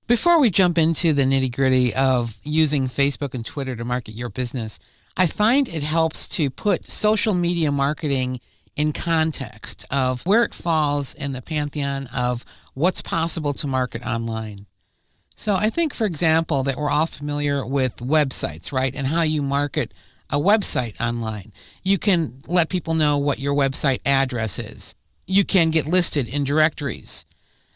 Before we jump into the nitty-gritty of using Facebook and Twitter to market your business, I find it helps to put social media marketing in context of where it falls in the pantheon of what's possible to market online. So I think, for example, that we're all familiar with websites, right, and how you market a website online. You can let people know what your website address is. You can get listed in directories.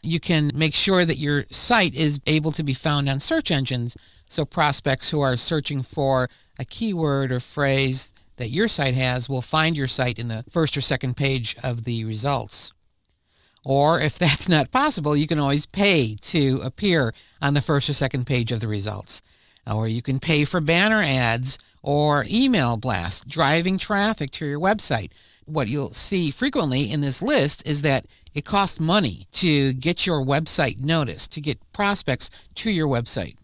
You can make sure that your site is able to be found on search engines, so prospects who are searching for a keyword or phrase that your site has will find your site in the first or second page of the results. Or if that's not possible, you can always pay to appear on the first or second page of the results. Or you can pay for banner ads or email blasts, driving traffic to your website. What you'll see frequently in this list is that it costs money to get your website noticed, to get prospects to your website.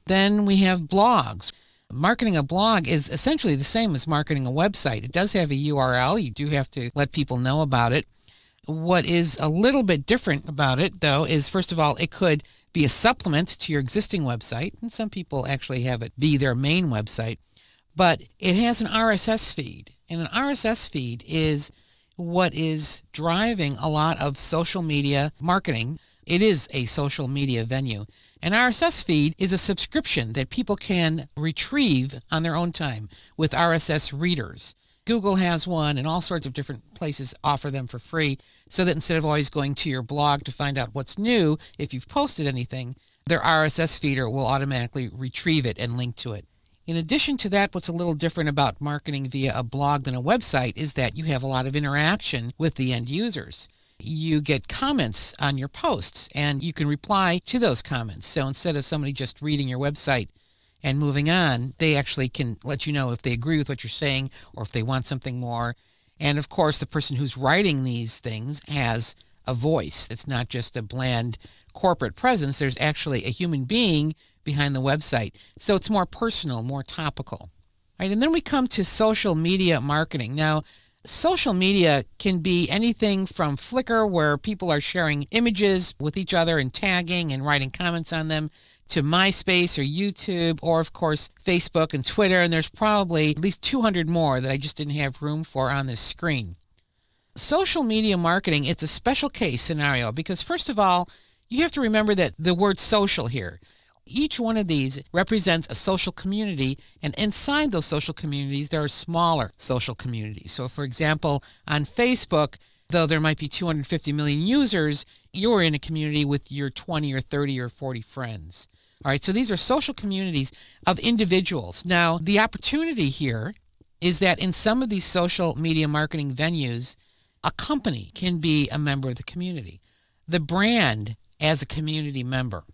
Then we have blogs. Marketing a blog is essentially the same as marketing a website. It does have a URL. You do have to let people know about it. What is a little bit different about it, though, is first of all, it could be a supplement to your existing website, and some people actually have it be their main website, but it has an RSS feed, and an RSS feed is what is driving a lot of social media marketing. It is a social media venue. An RSS feed is a subscription that people can retrieve on their own time with RSS readers. Google has one, and all sorts of different places offer them for free, so that instead of always going to your blog to find out what's new, if you've posted anything, their RSS feeder will automatically retrieve it and link to it. In addition to that, what's a little different about marketing via a blog than a website is that you have a lot of interaction with the end users. You get comments on your posts, and you can reply to those comments. So instead of somebody just reading your website and moving on, they actually can let you know if they agree with what you're saying or if they want something more. And of course, the person who's writing these things has a voice. It's not just a bland corporate presence. There's actually a human being behind the website. So it's more personal, more topical. Right? And then we come to social media marketing. Now, social media can be anything from Flickr, where people are sharing images with each other and tagging and writing comments on them, to MySpace or YouTube, or of course Facebook and Twitter, and there's probably at least 200 more that I just didn't have room for on this screen. Social media marketing, it's a special case scenario because first of all, you have to remember that the word social here, each one of these represents a social community, and inside those social communities there are smaller social communities. So for example, on Facebook, though there might be 250 million users, you're in a community with your 20 or 30 or 40 friends. All right, so these are social communities of individuals. Now, the opportunity here is that in some of these social media marketing venues, a company can be a member of the community, the brand as a community member.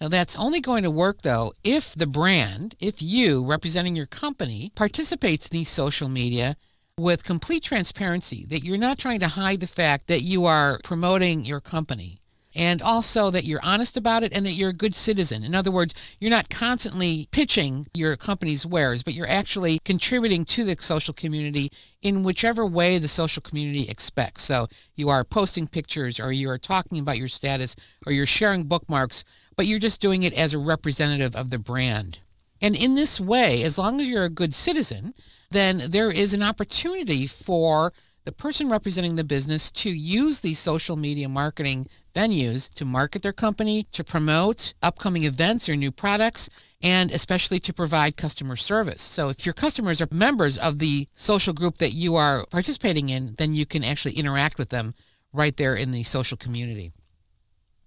Now, that's only going to work, though, if the brand, if you, representing your company, participates in these social media with complete transparency, that you're not trying to hide the fact that you are promoting your company, and also that you're honest about it and that you're a good citizen. In other words, you're not constantly pitching your company's wares, but you're actually contributing to the social community in whichever way the social community expects. So you are posting pictures, or you are talking about your status, or you're sharing bookmarks, but you're just doing it as a representative of the brand. And in this way, as long as you're a good citizen, then there is an opportunity for the person representing the business to use these social media marketing venues to market their company, to promote upcoming events or new products, and especially to provide customer service. So if your customers are members of the social group that you are participating in, then you can actually interact with them right there in the social community.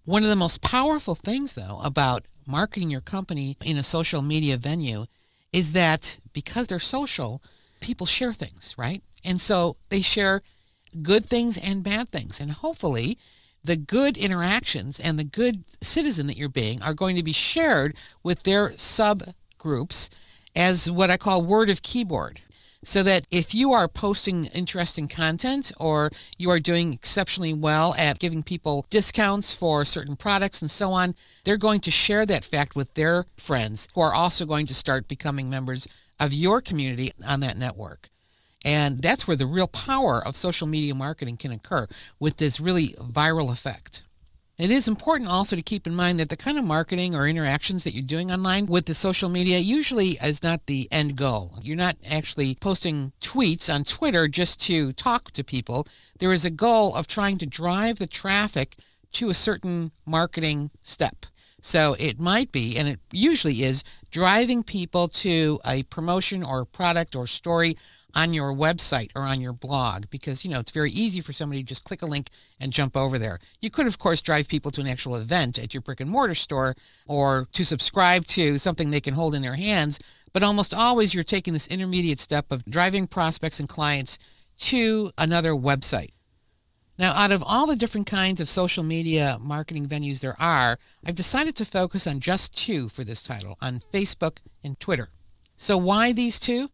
One of the most powerful things, though, about marketing your company in a social media venue is that because they're social, people share things, right? And so they share good things and bad things. And hopefully the good interactions and the good citizen that you're being are going to be shared with their subgroups as what I call word of keyboard. So that if you are posting interesting content, or you are doing exceptionally well at giving people discounts for certain products and so on, they're going to share that fact with their friends who are also going to start becoming members of your community on that network. And that's where the real power of social media marketing can occur, with this really viral effect. It is important also to keep in mind that the kind of marketing or interactions that you're doing online with the social media usually is not the end goal. You're not actually posting tweets on Twitter just to talk to people. There is a goal of trying to drive the traffic to a certain marketing step. So it might be, and it usually is, driving people to a promotion or product or story on your website or on your blog, because, it's very easy for somebody to just click a link and jump over there. You could, of course, drive people to an actual event at your brick and mortar store or to subscribe to something they can hold in their hands, but almost always you're taking this intermediate step of driving prospects and clients to another website. Now, out of all the different kinds of social media marketing venues there are, I've decided to focus on just two for this title, on Facebook and Twitter. So why these two?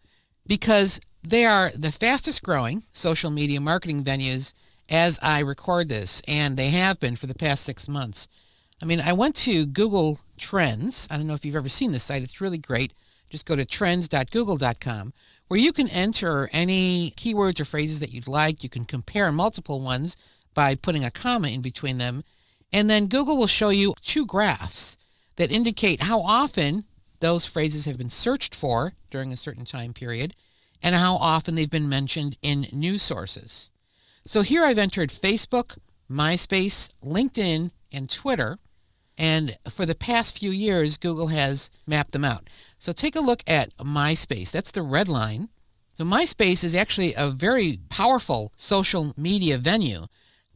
Because they are the fastest growing social media marketing venues as I record this, and they have been for the past 6 months. I went to Google Trends. I don't know if you've ever seen this site. It's really great. Just go to trends.google.com, where you can enter any keywords or phrases that you'd like. You can compare multiple ones by putting a comma in between them. And then Google will show you two graphs that indicate how often those phrases have been searched for during a certain time period and how often they've been mentioned in news sources. So here I've entered Facebook, MySpace, LinkedIn, and Twitter. And for the past few years, Google has mapped them out. So take a look at MySpace. That's the red line. So MySpace is actually a very powerful social media venue,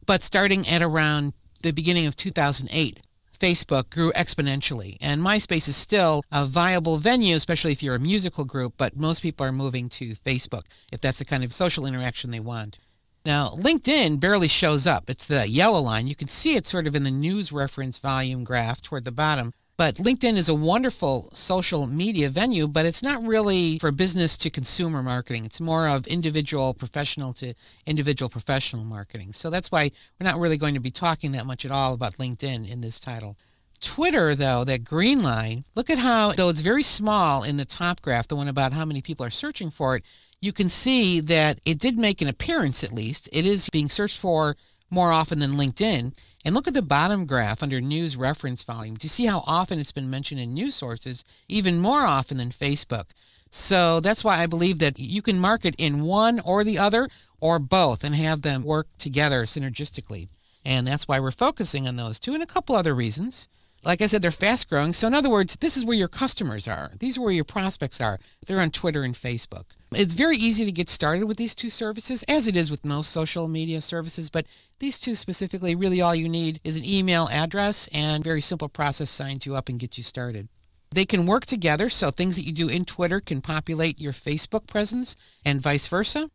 but starting at around the beginning of 2008, Facebook grew exponentially. And MySpace is still a viable venue, especially if you're a musical group, but most people are moving to Facebook if that's the kind of social interaction they want. Now, LinkedIn barely shows up. It's the yellow line. You can see it sort of in the news reference volume graph toward the bottom. But LinkedIn is a wonderful social media venue, but it's not really for business to consumer marketing. It's more of individual professional to individual professional marketing. So that's why we're not really going to be talking that much at all about LinkedIn in this title. Twitter, though, that green line, look at how, though it's very small in the top graph, the one about how many people are searching for it, you can see that it did make an appearance at least. It is being searched for more often than LinkedIn. And look at the bottom graph under news reference volume to see how often it's been mentioned in news sources, even more often than Facebook. So that's why I believe that you can market in one or the other or both and have them work together synergistically. And that's why we're focusing on those two and a couple other reasons. Like I said, they're fast growing. So in other words, this is where your customers are. These are where your prospects are. They're on Twitter and Facebook. It's very easy to get started with these two services, as it is with most social media services. But these two specifically, really all you need is an email address and a very simple process signs you up and get you started. They can work together. So things that you do in Twitter can populate your Facebook presence and vice versa.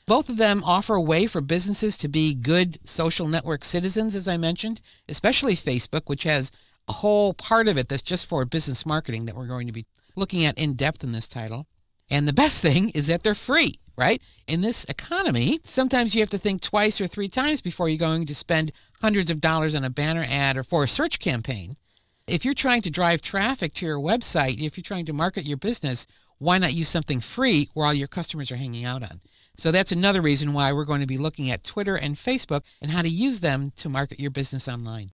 Both of them offer a way for businesses to be good social network citizens, as I mentioned, especially Facebook, which has a whole part of it that's just for business marketing that we're going to be looking at in depth in this title. And the best thing is that they're free, right? In this economy, sometimes you have to think twice or three times before you're going to spend hundreds of dollars on a banner ad or for a search campaign. If you're trying to drive traffic to your website, if you're trying to market your business, why not use something free where all your customers are hanging out on? So that's another reason why we're going to be looking at Twitter and Facebook and how to use them to market your business online.